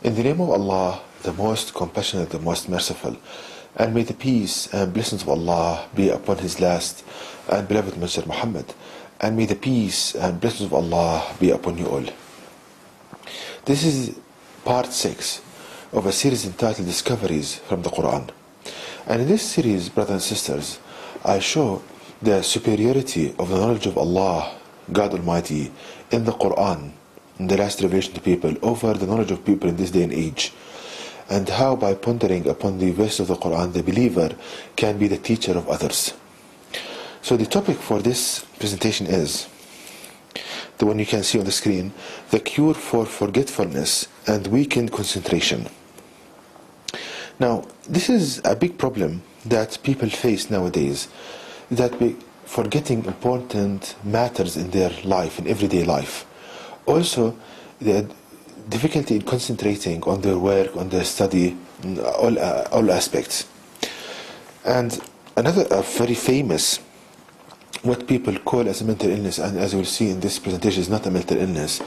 In the name of Allah, the most compassionate, the most merciful, and may the peace and blessings of Allah be upon His last and beloved Messenger Muhammad, and may the peace and blessings of Allah be upon you all. This is part 6 of a series entitled Discoveries from the Quran. And in this series, brothers and sisters, I show the superiority of the knowledge of Allah, God Almighty, in the Quran, in the last revelation to people, over the knowledge of people in this day and age, and how by pondering upon the verses of the Quran, the believer can be the teacher of others. So the topic for this presentation is the one you can see on the screen: the cure for forgetfulness and weakened concentration. Now, this is a big problem that people face nowadays, that forgetting important matters in their life, in everyday life. Also, the difficulty in concentrating on their work, on their study, all aspects. And another very famous, what people call as a mental illness, and as you will see in this presentation, is not a mental illness,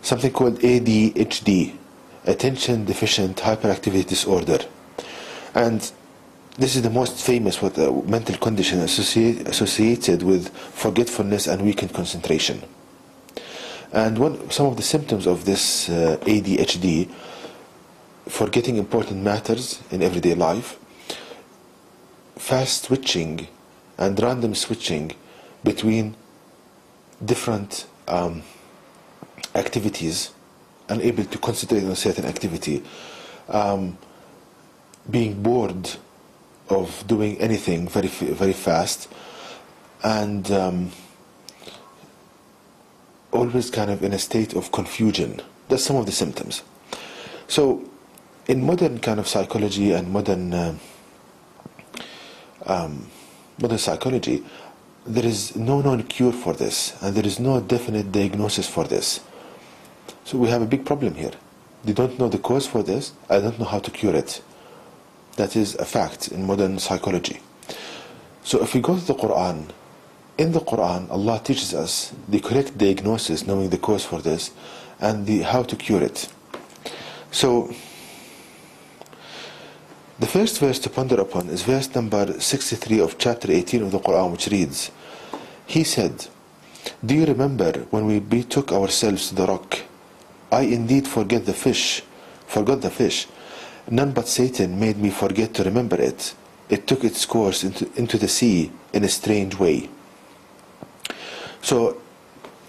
something called ADHD, Attention Deficient Hyperactivity Disorder. And this is the most famous mental condition associated with forgetfulness and weakened concentration. And some of the symptoms of this ADHD: forgetting important matters in everyday life, fast switching and random switching between different activities, unable to concentrate on a certain activity, being bored of doing anything very, very fast, and always kind of in a state of confusion. That's some of the symptoms. So in modern kind of psychology and modern psychology, there is no known cure for this, and there is no definite diagnosis for this. So we have a big problem here. They don't know the cause for this. I don't know how to cure it. That is a fact in modern psychology. So if we go to the Quran, in the Quran, Allah teaches us the correct diagnosis, knowing the cause for this, and how to cure it. So the first verse to ponder upon is verse number 63 of chapter 18 of the Quran, which reads, He said, Do you remember when we betook ourselves to the rock? I indeed forgot the fish. None but Satan made me forget to remember it. It took its course into the sea in a strange way. So,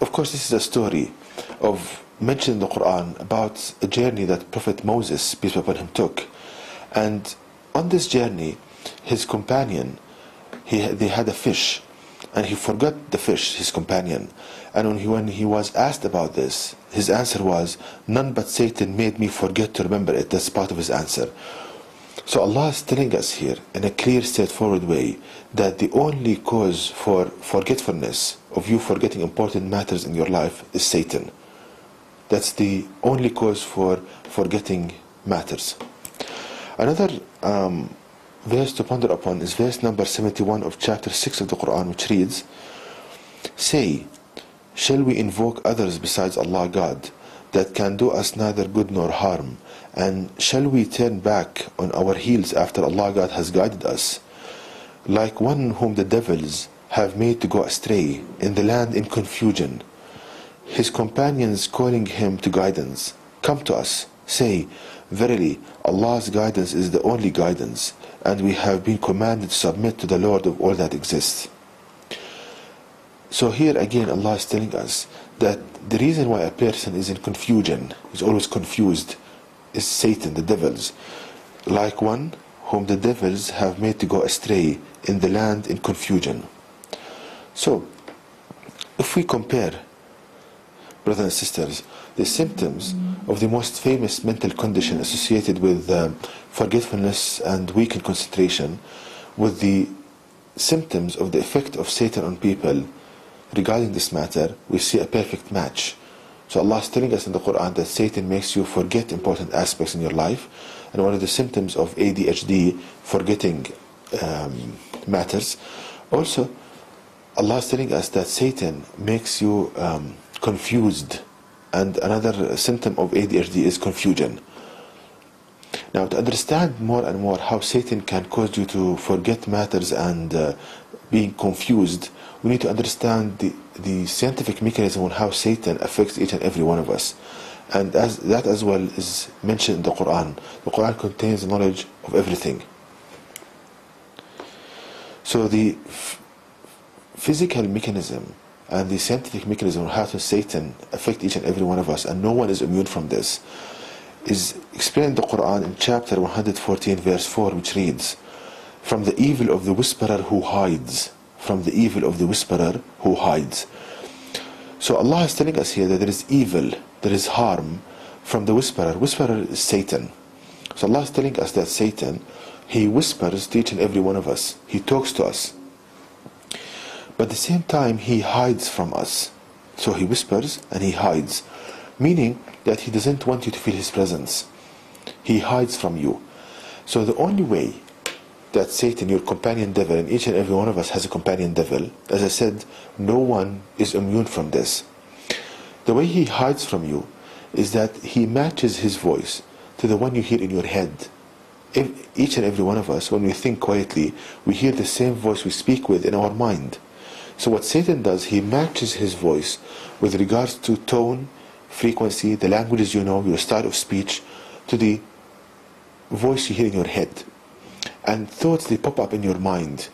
of course, this is a story mentioned in the Quran about a journey that Prophet Moses, peace be upon him, took. And on this journey, his companion, they had a fish, and he forgot the fish, his companion. And when he was asked about this, his answer was, None but Satan made me forget to remember it. That's part of his answer. So Allah is telling us here, in a clear, straightforward way, that the only cause for forgetfulness, of you forgetting important matters in your life, is Satan. That's the only cause for forgetting matters. Another verse to ponder upon is verse number 71 of chapter 6 of the Quran, which reads, Say, shall we invoke others besides Allah God, that can do us neither good nor harm? And shall we turn back on our heels after Allah God has guided us? Like one whom the devils have made to go astray in the land in confusion, his companions calling him to guidance. Come to us, say, Verily, Allah's guidance is the only guidance, and we have been commanded to submit to the Lord of all that exists. So here again Allah is telling us that the reason why a person is in confusion, is always confused, is Satan, the devils, like one whom the devils have made to go astray in the land in confusion. So, if we compare, brothers and sisters, the symptoms of the most famous mental condition associated with forgetfulness and weakened concentration with the symptoms of the effect of Satan on people regarding this matter, we see a perfect match. So Allah is telling us in the Quran that Satan makes you forget important aspects in your life, and one of the symptoms of ADHD, forgetting matters. Also, Allah is telling us that Satan makes you confused, and another symptom of ADHD is confusion. Now, to understand more and more how Satan can cause you to forget matters and being confused, we need to understand the scientific mechanism on how Satan affects each and every one of us. And as that as well is mentioned in the Quran. The Quran contains knowledge of everything. So the physical mechanism and the scientific mechanism of how Satan affect each and every one of us, and no one is immune from this, is explained in the Quran in chapter 114 verse 4, which reads, "From the evil of the whisperer who hides." From the evil of the whisperer who hides. So Allah is telling us here that there is evil, there is harm from the whisperer. Whisperer is Satan. So Allah is telling us that Satan, he whispers to each and every one of us. He talks to us. But at the same time, he hides from us. So he whispers and he hides. Meaning that he doesn't want you to feel his presence. He hides from you. So the only way that Satan, your companion devil, and each and every one of us has a companion devil, as I said, no one is immune from this. The way he hides from you is that he matches his voice to the one you hear in your head. Each and every one of us, when we think quietly, we hear the same voice we speak with in our mind. So what Satan does, he matches his voice with regards to tone, frequency, the languages you know, your style of speech, to the voice you hear in your head. And thoughts, they pop up in your mind.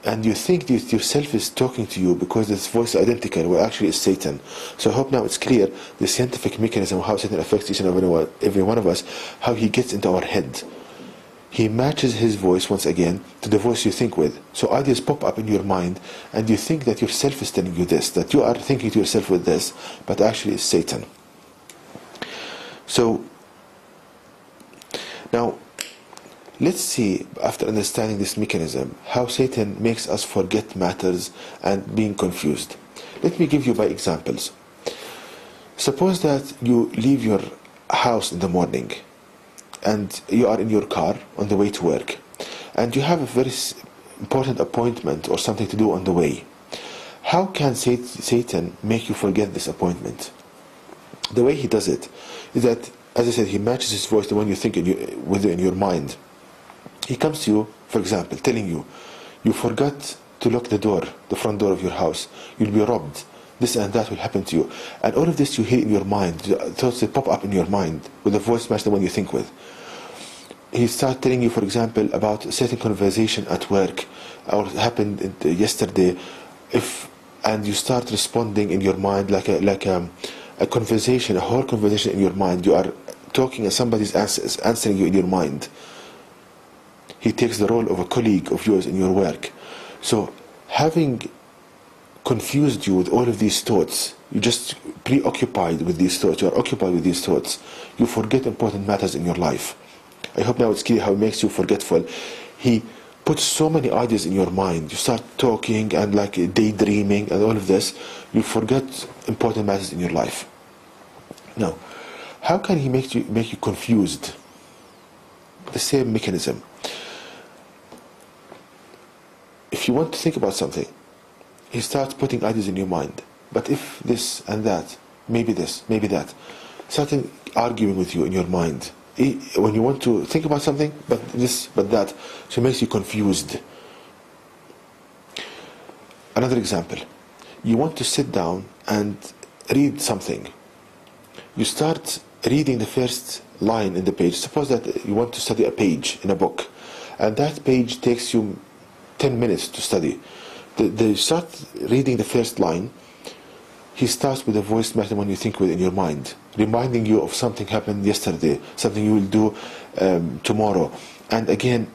And you think that yourself is talking to you because this voice is identical, well actually it's Satan. So I hope now it's clear the scientific mechanism of how Satan affects each and every one of us, how he gets into our head. He matches his voice once again to the voice you think with. So ideas pop up in your mind and you think that yourself is telling you this, that you are thinking to yourself with this, but actually it's Satan. So now let's see, after understanding this mechanism, how Satan makes us forget matters and being confused. Let me give you by examples. Suppose that you leave your house in the morning and you are in your car on the way to work and you have a very important appointment or something to do on the way. How can Satan make you forget this appointment? The way he does it is that, as I said, he matches his voice to the one you think in your mind. He comes to you, for example, telling you, you forgot to lock the door, the front door of your house. You'll be robbed. This and that will happen to you. And all of this you hear in your mind. Thoughts that pop up in your mind with a voice match the one you think with. He starts telling you, for example, about a certain conversation at work or happened yesterday, and you start responding in your mind like a conversation, a whole conversation in your mind. You are talking and somebody's answering you in your mind. He takes the role of a colleague of yours in your work. So having confused you with all of these thoughts, you're just preoccupied with these thoughts, you are occupied with these thoughts, you forget important matters in your life. I hope now it's clear how it makes you forgetful. He puts so many ideas in your mind. You start talking and like daydreaming and all of this. You forget important matters in your life. Now, how can he make you confused? The same mechanism. If you want to think about something, he starts putting ideas in your mind. But if this and that, maybe this, maybe that, starting arguing with you in your mind. When you want to think about something, but this, but that, so it makes you confused. Another example. You want to sit down and read something. You start reading the first line in the page. Suppose that you want to study a page in a book, and that page takes you 10 minutes to study. You start reading the first line. He starts with a voice matching when you think with in your mind, reminding you of something happened yesterday, something you will do tomorrow, and again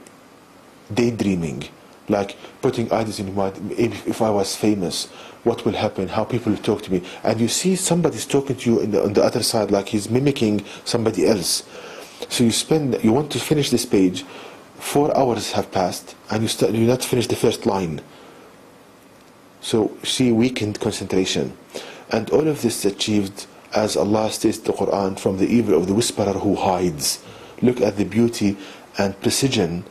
daydreaming, like putting ideas in your mind. If I was famous, what will happen? How people will talk to me? And you see somebody's talking to you on the other side, like he's mimicking somebody else. So you want to finish this page. 4 hours have passed, and you not finished the first line. So see, weakened concentration. And all of this is achieved, as Allah states in the Quran, from the evil of the whisperer who hides. Look at the beauty and precision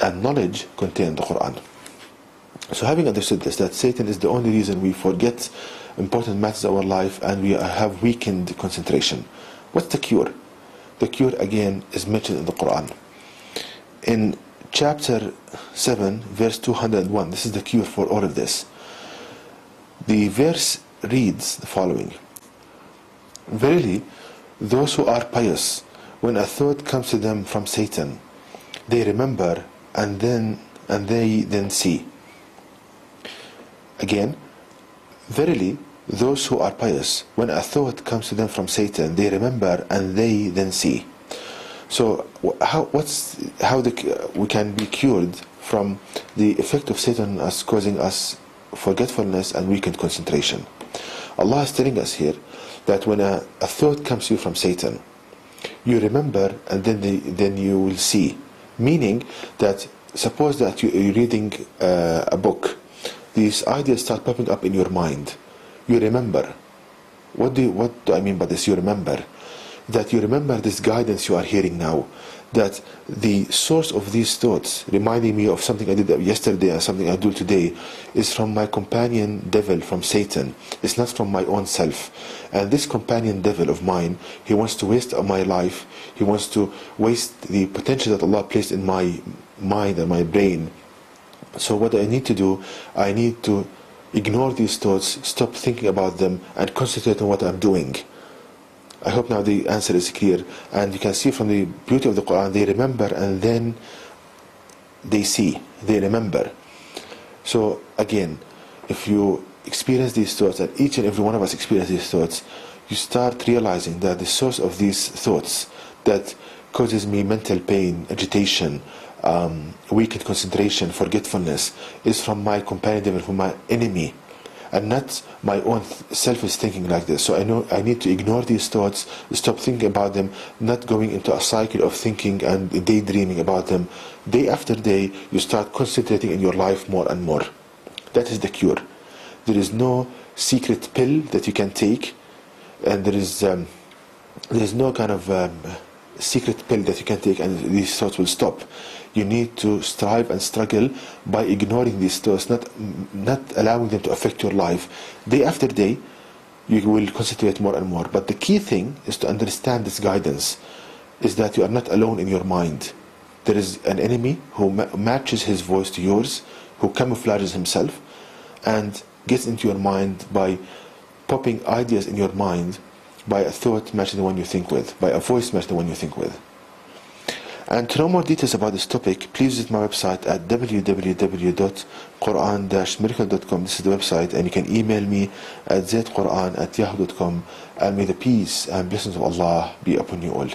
and knowledge contained in the Quran. So having understood this, that Satan is the only reason we forget important matters of our life and we have weakened concentration. What's the cure? the cure again is mentioned in the Quran. In chapter 7, verse 201, this is the cure for all of this. The verse reads the following: Verily, those who are pious, when a thought comes to them from Satan, they remember and they then see. Again, verily, those who are pious, when a thought comes to them from Satan, they remember and they then see. So how we can be cured from the effect of Satan as causing us forgetfulness and weakened concentration? Allah is telling us here that when a thought comes to you from Satan, you remember and then you will see. Meaning that suppose that you're reading a book, these ideas start popping up in your mind. You remember. What do I mean by this? You remember. That you remember this guidance you are hearing now. That the source of these thoughts, reminding me of something I did yesterday and something I do today, is from my companion devil, from Satan. It's not from my own self. And this companion devil of mine, he wants to waste my life. He wants to waste the potential that Allah placed in my mind and my brain. So what I need to do, I need to ignore these thoughts, stop thinking about them, and concentrate on what I'm doing. I hope now the answer is clear. And you can see from the beauty of the Quran, they remember and then they see, they remember. So again, if you experience these thoughts, and each and every one of us experience these thoughts, you start realizing that the source of these thoughts that causes me mental pain, agitation, weakened concentration, forgetfulness, is from my companion devil, from my enemy, and not my own self is thinking like this. So I know I need to ignore these thoughts, stop thinking about them, not going into a cycle of thinking and daydreaming about them. Day after day, you start concentrating in your life more and more. That is the cure. There is no secret pill that you can take, and there is no kind of secret pill that you can take and these thoughts will stop. You need to strive and struggle by ignoring these thoughts, not allowing them to affect your life. Day after day, you will concentrate more and more. But the key thing is to understand this guidance, is that you are not alone in your mind. There is an enemy who matches his voice to yours, who camouflages himself and gets into your mind by popping ideas in your mind, by a thought matching the one you think with, by a voice matching the one you think with. And to know more details about this topic, please visit my website at www.quran-miracle.com. This is the website, and you can email me at zaidquran@yahoo.com. And may the peace and blessings of Allah be upon you all.